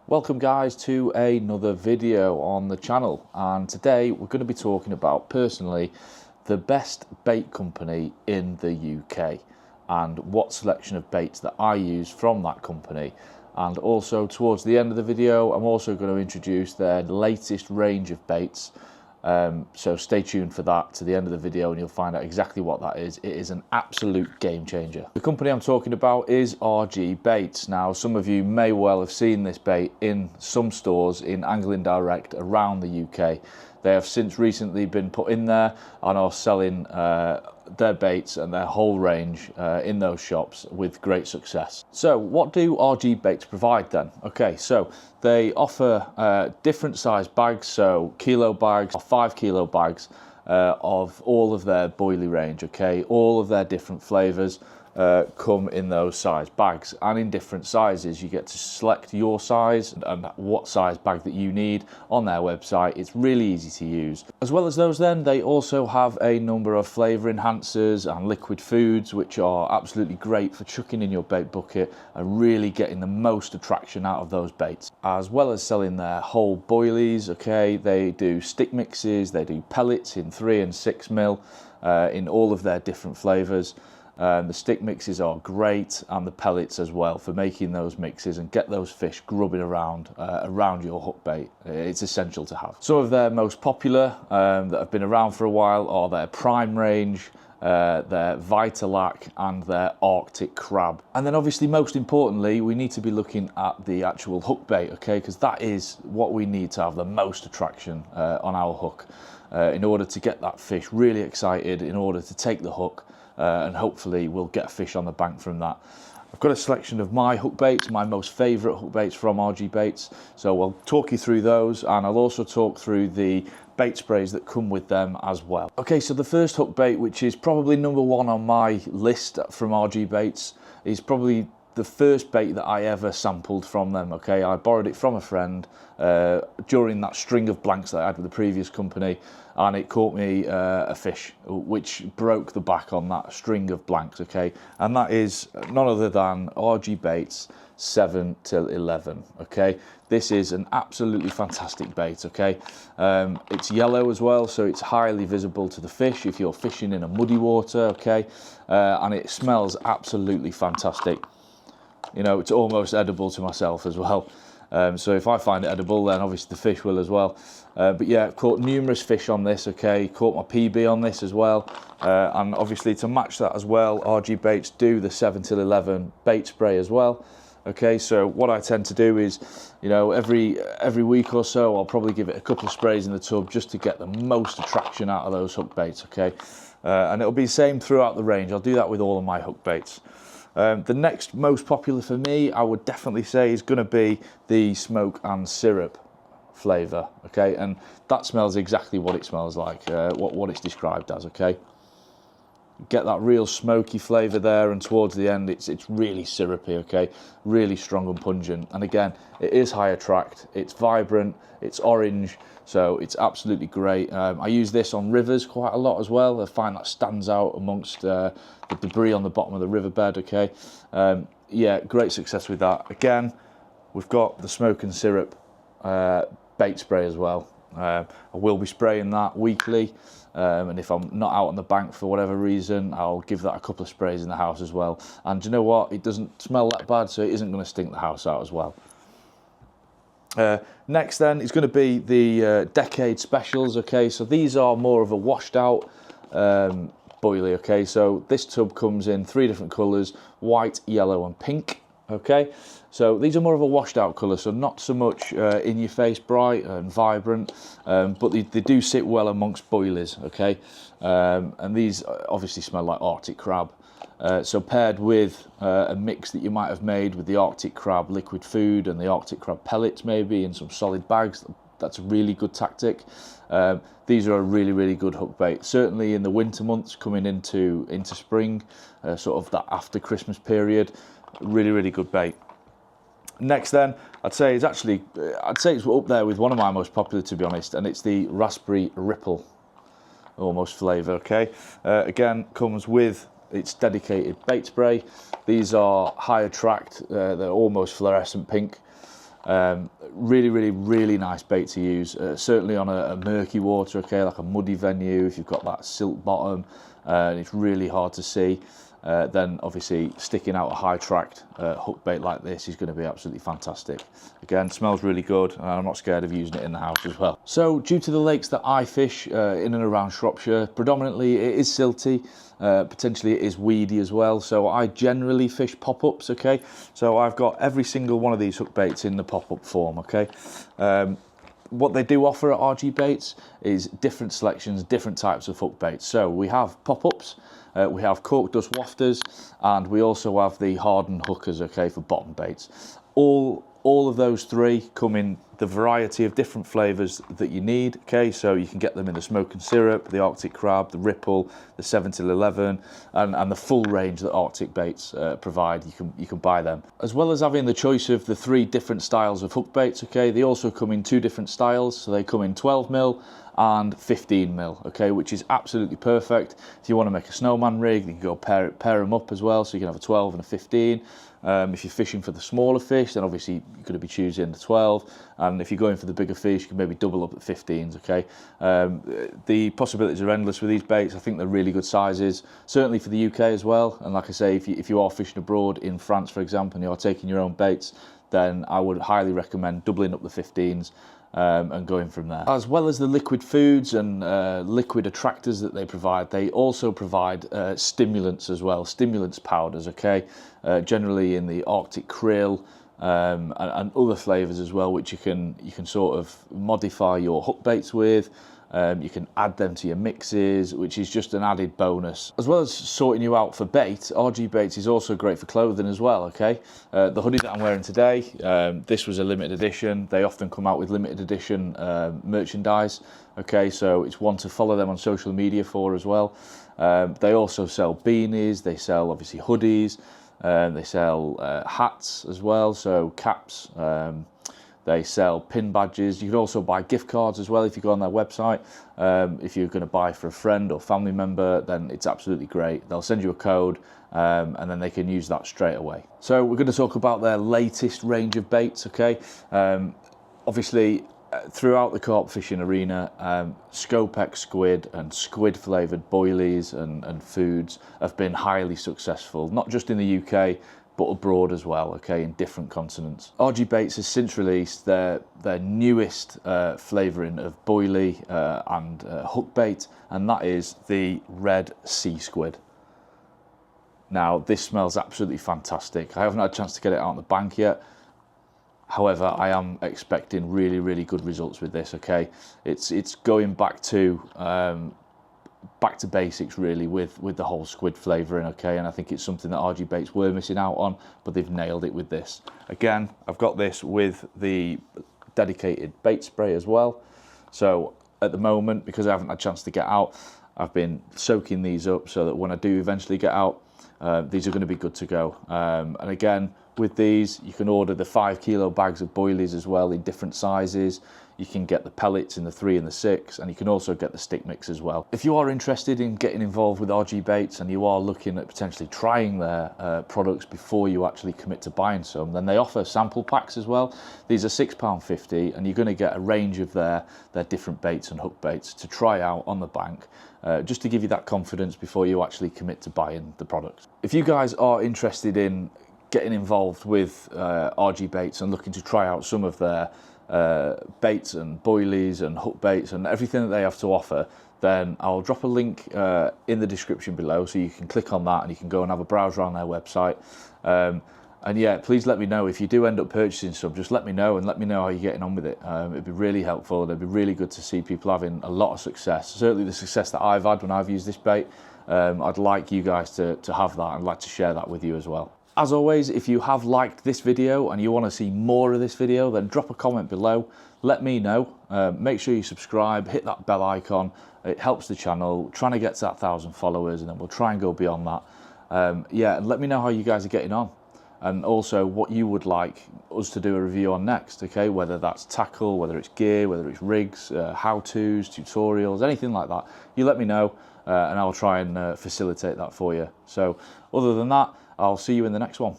Welcome guys to another video on the channel, and today we're going to be talking about personally the best bait company in the UK and what selection of baits that I use from that company. And also towards the end of the video I'm also going to introduce their latest range of baits. So stay tuned for that to the end of the video and you'll find out exactly what that is. It is an absolute game changer. The company I'm talking about is RG Baits. Now, some of you may well have seen this bait in some stores in Angling Direct around the UK. They have since recently been put in there and are selling their baits and their whole range in those shops with great success. So what do RG Baits provide then? Okay, so they offer different size bags, so kilo bags or 5 kilo bags of all of their boilie range. Okay, all of their different flavors come in those size bags, and in different sizes. You get to select your size and what size bag that you need on their website. It's really easy to use. As well as those, then they also have a number of flavor enhancers and liquid foods which are absolutely great for chucking in your bait bucket and really getting the most attraction out of those baits. As well as selling their whole boilies, okay, they do stick mixes, they do pellets in 3 and 6 mil in all of their different flavors. The stick mixes are great, and the pellets as well, for making those mixes and get those fish grubbing around your hook bait. It's essential to have. Some of their most popular that have been around for a while are their Prime range, their Vitalac and their Arctic Crab. And then obviously most importantly we need to be looking at the actual hook bait, okay, because that is what we need to have the most attraction on our hook in order to get that fish really excited, in order to take the hook. And hopefully we'll get a fish on the bank from that. I've got a selection of my hook baits, my most favourite hook baits from RG Baits, so I'll talk you through those, and I'll also talk through the bait sprays that come with them as well. Okay, so the first hook bait, which is probably number one on my list from RG Baits, is probably the first bait that I ever sampled from them. Okay, I borrowed it from a friend during that string of blanks that I had with the previous company, and it caught me a fish which broke the back on that string of blanks. Okay, and that is none other than RG Baits 7 till 11. Okay, this is an absolutely fantastic bait. Okay, it's yellow as well, so it's highly visible to the fish if you're fishing in a muddy water. Okay, and it smells absolutely fantastic. You know, it's almost edible to myself as well. So if I find it edible, then obviously the fish will as well. But yeah, I've caught numerous fish on this. Okay, caught my PB on this as well. And obviously to match that as well, RG Baits do the 7 till 11 bait spray as well. Okay, so what I tend to do is, you know, every week or so, I'll probably give it a couple of sprays in the tub just to get the most attraction out of those hook baits. Okay, and it'll be the same throughout the range. I'll do that with all of my hook baits. The next most popular for me, I would definitely say, is going to be the smoke and syrup flavour. Okay, and that smells exactly what it smells like, what it's described as. Okay, get that real smoky flavour there, and towards the end it's really syrupy. Okay, really strong and pungent, and again it is high attract, it's vibrant, it's orange, so it's absolutely great. I use this on rivers quite a lot as well. I find that stands out amongst the debris on the bottom of the riverbed. Okay, yeah, great success with that. Again, we've got the smoke and syrup bait spray as well. I will be spraying that weekly, and if I'm not out on the bank for whatever reason, I'll give that a couple of sprays in the house as well. And you know what, it doesn't smell that bad, so it isn't going to stink the house out as well. Next then is going to be the Decade Specials. Okay, so these are more of a washed out boilie. Okay, so this tub comes in 3 different colours: white, yellow and pink. Okay, so these are more of a washed out colour, so not so much in your face bright and vibrant, but they do sit well amongst boilies. Okay, and these obviously smell like Arctic Crab. So paired with a mix that you might have made with the Arctic Crab liquid food and the Arctic Crab pellets, maybe in some solid bags, that's a really good tactic. These are a really good hook bait, certainly in the winter months coming into spring, sort of that after Christmas period. Really good bait. Next then, I'd say it's up there with one of my most popular, to be honest, and it's the Raspberry Ripple almost flavour. Okay, again comes with its dedicated bait spray. These are high attract, they're almost fluorescent pink. Really nice bait to use, certainly on a murky water, okay, like a muddy venue. If you've got that silt bottom and it's really hard to see, then obviously sticking out a high tracked hook bait like this is going to be absolutely fantastic. Again, smells really good, and I'm not scared of using it in the house as well. So due to the lakes that I fish in and around Shropshire, predominantly it is silty, potentially it is weedy as well, so I generally fish pop-ups, okay? So I've got every single one of these hook baits in the pop-up form, okay? What they do offer at RG Baits is different selections, different types of hook baits. So we have pop-ups, we have cork dust wafters, and we also have the hardened hookers, okay, for bottom baits. All of those three come in the variety of different flavours that you need, okay? So you can get them in the smoke and syrup, the Arctic crab, the ripple, the 7 till 11, and the full range that Arctic Baits provide. You can buy them. As well as having the choice of the 3 different styles of hook baits, okay, they also come in 2 different styles. So they come in 12mm and 15mm, okay, which is absolutely perfect. If you want to make a snowman rig, you can go pair them up as well, so you can have a 12 and a 15. If you're fishing for the smaller fish, then obviously you're going to be choosing the 12, and if you're going for the bigger fish, you can maybe double up at 15s, okay? The possibilities are endless with these baits. I think they're really good sizes, certainly for the UK as well. And like I say, if you are fishing abroad in France, for example, and you're taking your own baits, then I would highly recommend doubling up the 15s and going from there. As well as the liquid foods and liquid attractors that they provide, they also provide stimulants as well, stimulants powders, okay? Generally in the Arctic krill and other flavours as well, which you can sort of modify your hook baits with. You can add them to your mixes, which is just an added bonus. As well as sorting you out for bait, RG Baits is also great for clothing as well, okay? The hoodie that I'm wearing today, this was a limited edition. They often come out with limited edition merchandise, okay? So it's one to follow them on social media for as well. They also sell beanies, they sell obviously hoodies, they sell hats as well, so caps. They sell pin badges. You can also buy gift cards as well if you go on their website. If you're going to buy for a friend or family member, then it's absolutely great. They'll send you a code and then they can use that straight away. So we're going to talk about their latest range of baits, okay? Obviously, throughout the carp fishing arena, Scopex squid and squid flavoured boilies and foods have been highly successful, not just in the UK, but abroad as well, okay, in different continents. RG Baits has since released their newest flavouring of boilie and hook bait, and that is the red sea squid. Now, this smells absolutely fantastic. I haven't had a chance to get it out on the bank yet. However, I am expecting really good results with this, okay? It's going back to basics really with the whole squid flavouring, okay? And I think it's something that RG Baits were missing out on, but they've nailed it with this. Again, I've got this with the dedicated bait spray as well. So at the moment, because I haven't had a chance to get out, I've been soaking these up so that when I do eventually get out, these are going to be good to go. And again, with these, you can order the 5 kilo bags of boilies as well in different sizes. You can get the pellets in the 3 and the 6, and you can also get the stick mix as well. If you are interested in getting involved with RG Baits and you are looking at potentially trying their products before you actually commit to buying some, then they offer sample packs as well. These are £6.50, and you're going to get a range of their different baits and hook baits to try out on the bank, just to give you that confidence before you actually commit to buying the product. If you guys are interested in getting involved with RG Baits and looking to try out some of their baits and boilies and hook baits and everything that they have to offer, then I'll drop a link in the description below, so you can click on that and you can go and have a browse around their website. And yeah, please let me know if you do end up purchasing some. Just let me know, and let me know how you're getting on with it. It'd be really helpful, and it'd be really good to see people having a lot of success. Certainly the success that I've had when I've used this bait. I'd like you guys to have that, and I'd like to share that with you as well. As always, if you have liked this video and you want to see more of this video, then drop a comment below. Let me know. Make sure you subscribe, hit that bell icon. It helps the channel. Trying to get to that 1,000 followers, and then we'll try and go beyond that. Yeah, and let me know how you guys are getting on, and also what you would like us to do a review on next, okay? Whether that's tackle, whether it's gear, whether it's rigs, how-tos, tutorials, anything like that. You let me know, and I'll try and facilitate that for you. So other than that, I'll see you in the next one.